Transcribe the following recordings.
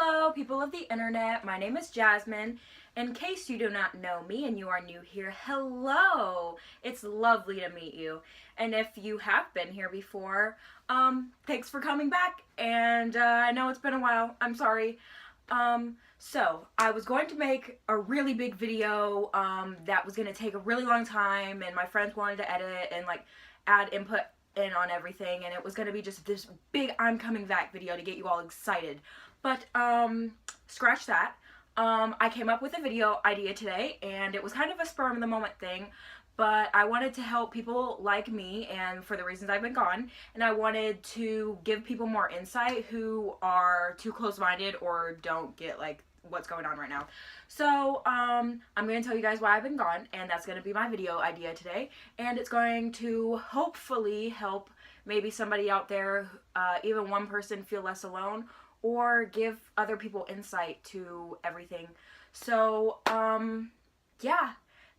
Hello, people of the internet. My name is Jasmine. In case you do not know me and you are new here, hello. It's lovely to meet you. And if you have been here before, thanks for coming back. And I know it's been a while. I'm sorry. So I was going to make a really big video that was going to take a really long time, and my friends wanted to edit and like add input in on everything, and it was going to be just this big I'm coming back video to get you all excited. But scratch that. I came up with a video idea today, and it was kind of a spur of the moment thing, but I wanted to help people like me, and for the reasons I've been gone, and I wanted to give people more insight who are too close-minded or don't get like what's going on right now. So I'm going to tell you guys why I've been gone, and that's going to be my video idea today, and it's going to hopefully help maybe somebody out there, even one person, feel less alone, or give other people insight to everything. So yeah,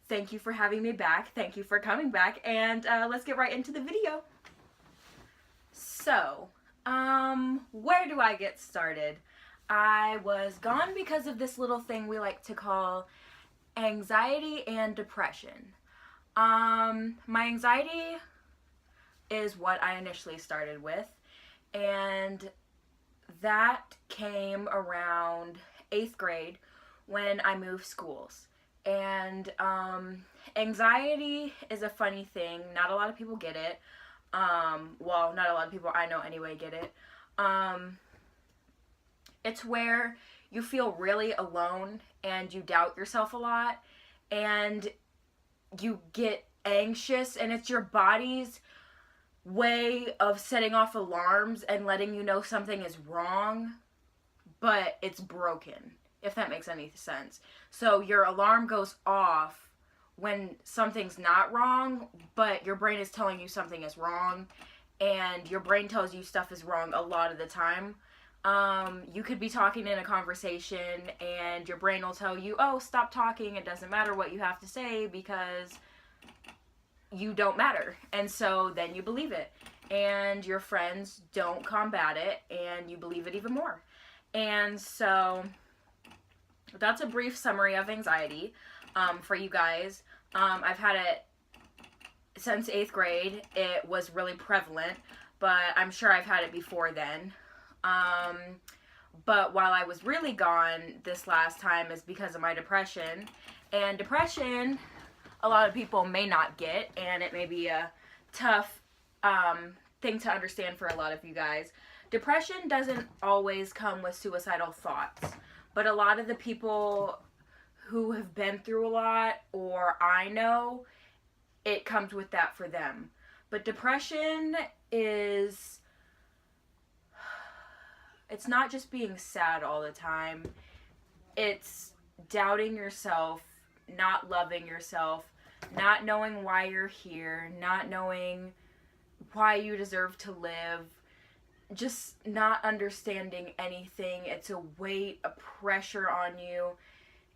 thank you for having me back, thank you for coming back, and let's get right into the video. So where do I get started? I was gone because of this little thing we like to call anxiety and depression. My anxiety is what I initially started with, and that came around 8th grade when I moved schools. And anxiety is a funny thing. Not a lot of people get it. Well, not a lot of people I know anyway get it. It's where you feel really alone and you doubt yourself a lot and you get anxious, and it's your body's way of setting off alarms and letting you know something is wrong, but it's broken, if that makes any sense. So your alarm goes off when something's not wrong, but your brain is telling you something is wrong, and your brain tells you stuff is wrong a lot of the time. You could be talking in a conversation and your brain will tell you, oh, stop talking, it doesn't matter what you have to say because you don't matter. And so then you believe it, and your friends don't combat it, and you believe it even more. And so that's a brief summary of anxiety for you guys. I've had it since 8th grade. It was really prevalent, but I'm sure I've had it before then. But while I was really gone this last time is because of my depression. And depression, a lot of people may not get, and it may be a tough thing to understand for a lot of you guys. Depression doesn't always come with suicidal thoughts, but a lot of the people who have been through a lot, or I know, it comes with that for them. But depression is, it's not just being sad all the time. It's doubting yourself, not loving yourself, not knowing why you're here, not knowing why you deserve to live, just not understanding anything. It's a weight, a pressure on you.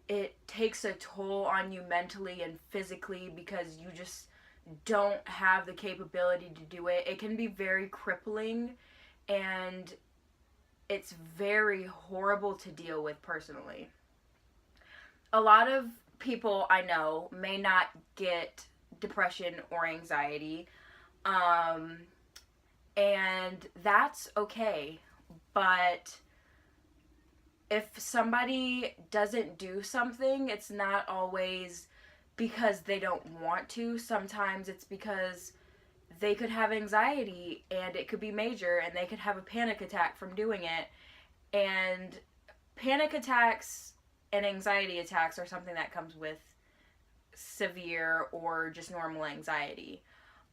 It takes a toll on you mentally and physically because you just don't have the capability to do it. It can be very crippling, and it's very horrible to deal with personally. A lot of people I know may not get depression or anxiety, and that's okay. But if somebody doesn't do something, it's not always because they don't want to. Sometimes it's because they could have anxiety and it could be major, and they could have a panic attack from doing it. And panic attacks and anxiety attacks are something that comes with severe or just normal anxiety.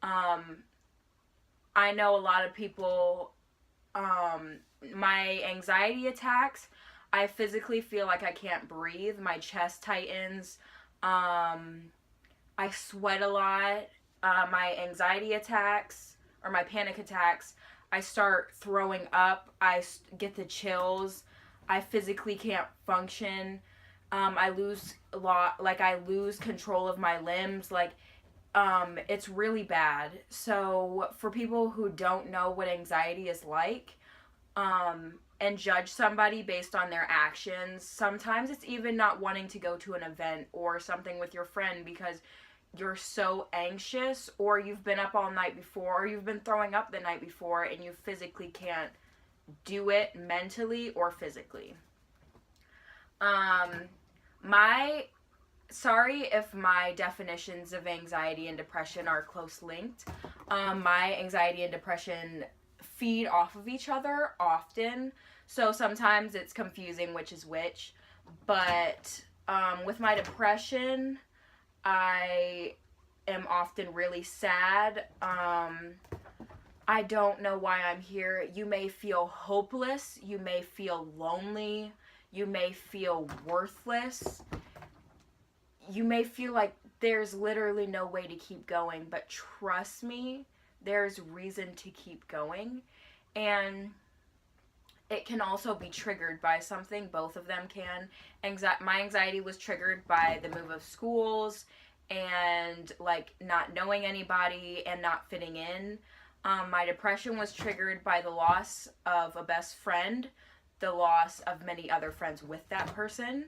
I know a lot of people, my anxiety attacks, I physically feel like I can't breathe. My chest tightens. I sweat a lot. My anxiety attacks, or my panic attacks, I start throwing up. I get the chills. I physically can't function. I lose a lot, like I lose control of my limbs. Like, it's really bad. So for people who don't know what anxiety is like, and judge somebody based on their actions. Sometimes it's even not wanting to go to an event or something with your friend because you're so anxious, or you've been up all night before, or you've been throwing up the night before and you physically can't do it mentally or physically. My sorry if my definitions of anxiety and depression are close linked. My anxiety and depression feed off of each other often, so sometimes it's confusing which is which. But with my depression, I am often really sad. I don't know why I'm here. You may feel hopeless, you may feel lonely, you may feel worthless, you may feel like there's literally no way to keep going, but trust me, there's reason to keep going. And it can also be triggered by something. Both of them can. My anxiety was triggered by the move of schools and like not knowing anybody and not fitting in. My depression was triggered by the loss of a best friend, the loss of many other friends with that person,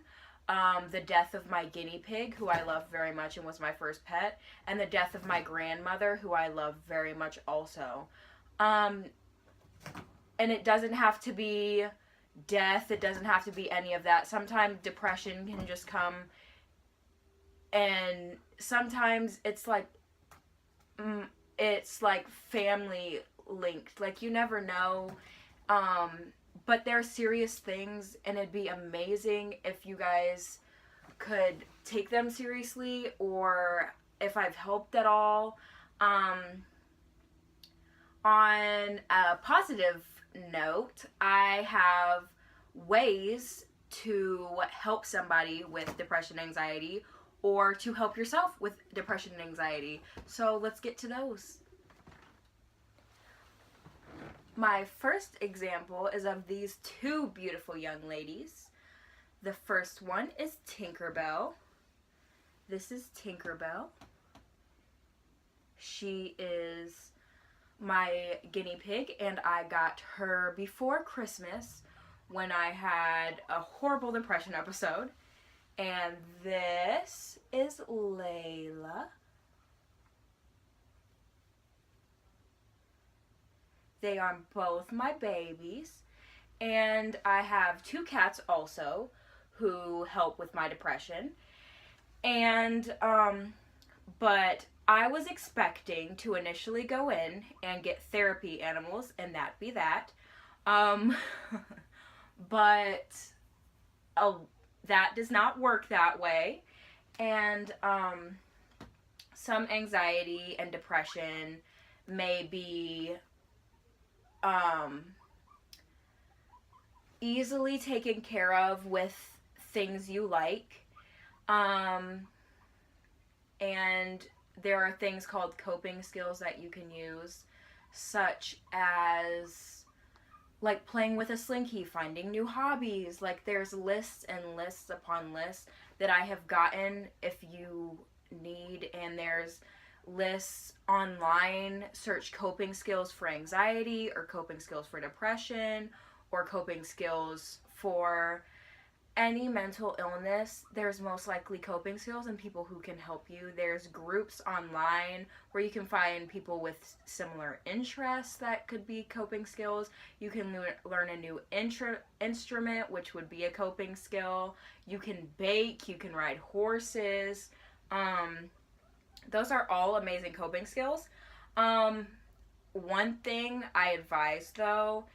the death of my guinea pig, who I love very much and was my first pet, and the death of my grandmother, who I love very much also. And it doesn't have to be death, it doesn't have to be any of that. Sometimes depression can just come, and sometimes it's like family linked. Like, you never know. But they're serious things, and it'd be amazing if you guys could take them seriously, or if I've helped at all. On a positive note, I have ways to help somebody with depression and anxiety, or to help yourself with depression and anxiety. So let's get to those. My first example is of these two beautiful young ladies. The first one is Tinkerbell. This is Tinkerbell. She is my guinea pig, and I got her before Christmas when I had a horrible depression episode. And this is Layla. They are both my babies. And I have two cats also who help with my depression. And, but I was expecting to initially go in and get therapy animals, and that be that. But that does not work that way. And, some anxiety and depression may be easily taken care of with things you like. And there are things called coping skills that you can use, such as like playing with a slinky, finding new hobbies. Like, there's lists and lists upon lists that I have gotten if you need, and there's lists online. Search coping skills for anxiety, or coping skills for depression, or coping skills for any mental illness. There's most likely coping skills and people who can help you. There's groups online where you can find people with similar interests that could be coping skills. You can learn a new instrument, which would be a coping skill. You can bake, you can ride horses. Those are all amazing coping skills. One thing I advise, though,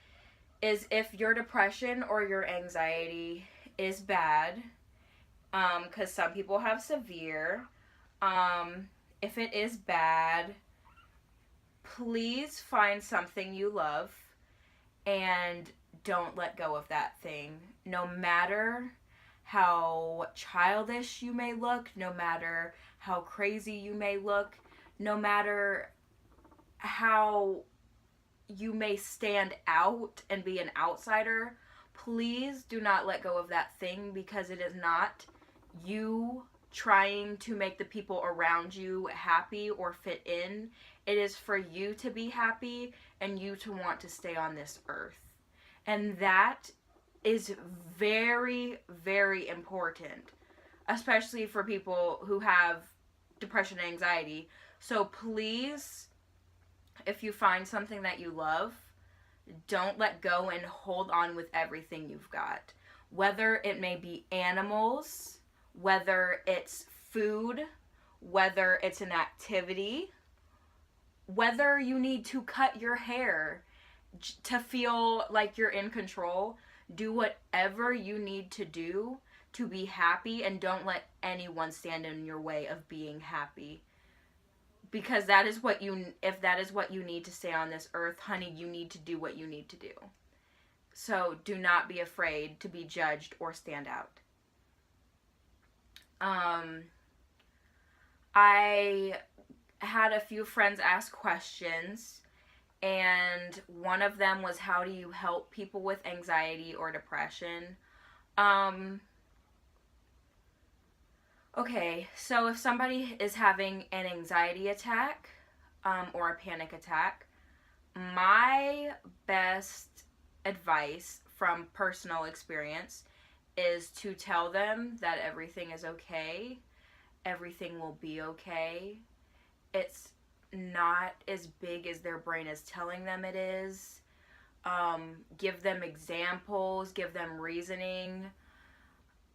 is if your depression or your anxiety is bad, because some people have severe, if it is bad, please find something you love and don't let go of that thing. No matter how childish you may look, no matter how crazy you may look, no matter how you may stand out and be an outsider, please do not let go of that thing, because it is not you trying to make the people around you happy or fit in. It is for you to be happy and you to want to stay on this earth. And that is very, very important, especially for people who have depression and anxiety. So please, if you find something that you love, don't let go and hold on with everything you've got. Whether it may be animals, whether it's food, whether it's an activity, whether you need to cut your hair to feel like you're in control, do whatever you need to do to be happy, and don't let anyone stand in your way of being happy. Because that is what you, if that is what you need to stay on this earth, honey, you need to do what you need to do. So do not be afraid to be judged or stand out. I had a few friends ask questions, and one of them was, how do you help people with anxiety or depression? Okay, so if somebody is having an anxiety attack, or a panic attack, my best advice from personal experience is to tell them that everything is okay, everything will be okay. It's not as big as their brain is telling them it is. Give them examples, give them reasoning.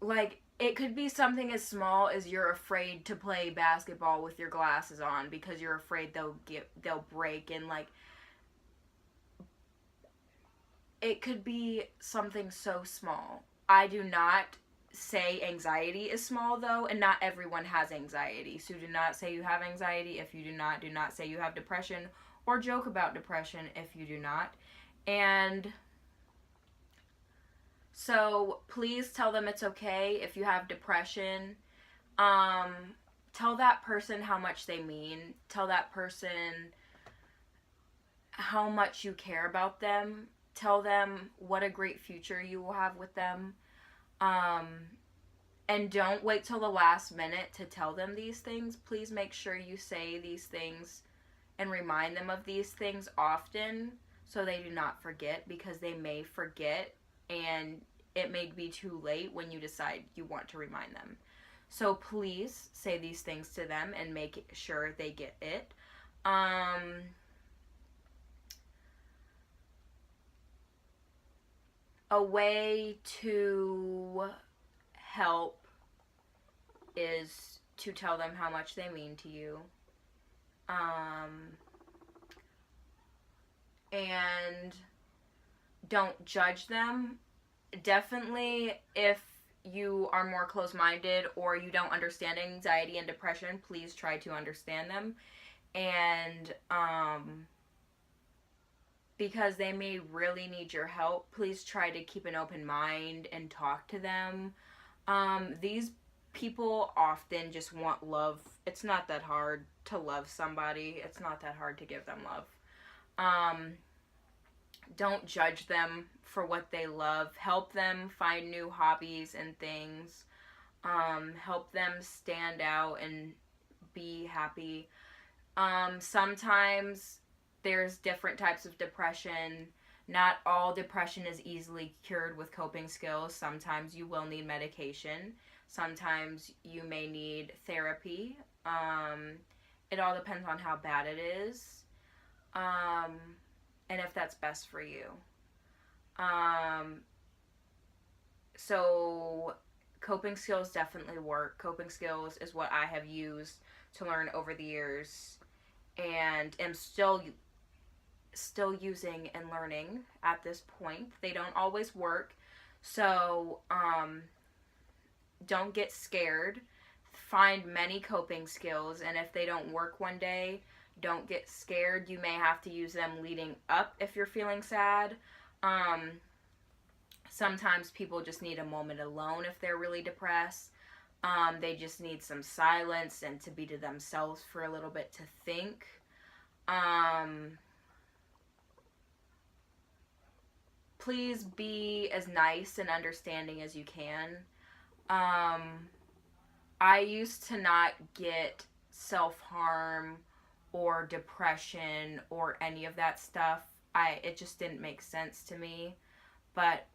Like, it could be something as small as you're afraid to play basketball with your glasses on because you're afraid they'll break, and like, it could be something so small. I do not say anxiety is small though, and not everyone has anxiety. So do not say you have anxiety if you do not. Do not say you have depression, or joke about depression if you do not. And so please tell them it's okay if you have depression. Tell that person how much they mean. Tell that person how much you care about them. Tell them what a great future you will have with them. And don't wait till the last minute to tell them these things. Please make sure you say these things and remind them of these things often, so they do not forget, because they may forget and it may be too late when you decide you want to remind them. So please say these things to them and make sure they get it. A way to help is to tell them how much they mean to you. And don't judge them. Definitely, if you are more close-minded or you don't understand anxiety and depression, please try to understand them. And because they may really need your help, please try to keep an open mind and talk to them. These people often just want love. It's not that hard to love somebody. It's not that hard to give them love. Don't judge them for what they love. Help them find new hobbies and things. Help them stand out and be happy. Sometimes there's different types of depression. Not all depression is easily cured with coping skills. Sometimes you will need medication. Sometimes you may need therapy. It all depends on how bad it is, and if that's best for you. So coping skills definitely work. Coping skills is what I have used to learn over the years, and am still using and learning at this point. They don't always work, so don't get scared. Find many coping skills, and if they don't work one day, don't get scared. You may have to use them leading up if you're feeling sad. Sometimes people just need a moment alone if they're really depressed. They just need some silence and to be to themselves for a little bit to think. Please be as nice and understanding as you can. I used to not get self-harm or depression or any of that stuff. It just didn't make sense to me. But